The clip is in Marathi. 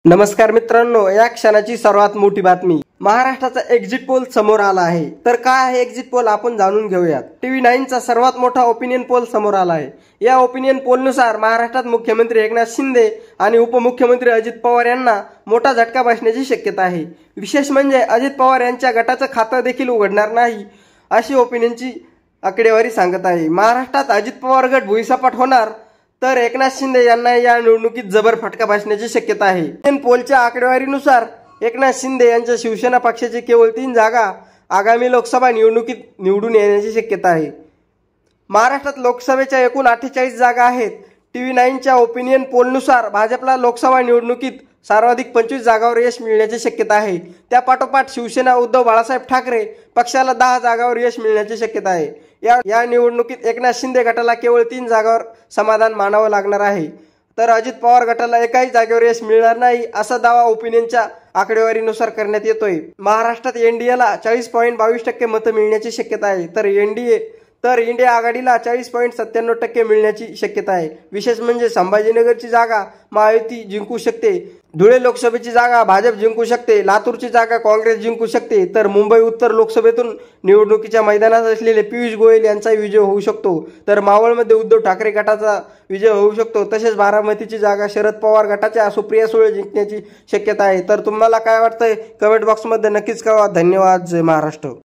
नमस्कार मित्रांनो, या क्षणाची सर्वात मोठी बातमी महाराष्ट्राचा एक्झिट पोल समोर आला आहे। तर काय आहे एक्झिट पोल आपण जाणून घेऊयात। TV9 चा सर्वात मोठा ओपिनियन पोल समोर आला आहे। या ओपिनियन पोलनुसार महाराष्ट्रात मुख्यमंत्री एकनाथ शिंदे आणि उपमुख्यमंत्री अजित पवार यांना मोठा झटका बसण्याची शक्यता आहे। विशेष म्हणजे अजित पवार यांच्या गटाचं खातं देखील उघडणार नाही अशी ओपिनियनची आकडेवारी सांगत आहे। महाराष्ट्रात अजित पवार गट भुईसपाट होणार तर एकनाथ शिंदे यांना या निवडणुकीत जबर फटका बसण्याची शक्यता आहे। पोलच्या आकडेवारीनुसार एकनाथ शिंदे यांच्या शिवसेना पक्षाची केवळ 3 जागा आगामी लोकसभा निवडणुकीत निवडून येण्याची शक्यता आहे। महाराष्ट्रात लोकसभेच्या एकूण 48 जागा आहेत। TV9च्या ओपिनियन पोलनुसार भाजपला लोकसभा निवडणुकीत सर्वाधिक 25 जागांवर यश मिळण्याची शक्यता आहे। त्यापाठोपाठ शिवसेना उद्धव बाळासाहेब ठाकरे पक्षाला 10 जागांवर यश मिळण्याची शक्यता आहे। या निवडणुकीत एकनाथ शिंदे गटाला केवळ 3 जागांवर समाधान मानावं लागणार आहे, तर अजित पवार गटाला एकाही जागेवर यश मिळणार नाही असा दावा ओपिनियनच्या आकडेवारीनुसार करण्यात येतोय। महाराष्ट्रात एनडीएला 40.22% मतं मिळण्याची शक्यता आहे, तर इंडिया आघाडीला 40.97% मिळण्याची शक्यता आहे। विशेष म्हणजे संभाजीनगरची जागा महायुती जिंकू शकते, धुळे लोकसभेची जागा भाजप जिंकू शकते, लातूरची जागा काँग्रेस जिंकू शकते, तर मुंबई उत्तर लोकसभेतून निवडणुकीच्या मैदानात असलेले पियुष गोयल यांचा विजय होऊ शकतो, तर मावळमध्ये उद्धव ठाकरे गटाचा विजय होऊ शकतो। तसेच बारामतीची जागा शरद पवार गटाच्या सुप्रिया सुळे जिंकण्याची शक्यता आहे। तर तुम्हाला काय वाटतंय कमेंट बॉक्समध्ये नक्कीच कळवा। धन्यवाद। जय महाराष्ट्र।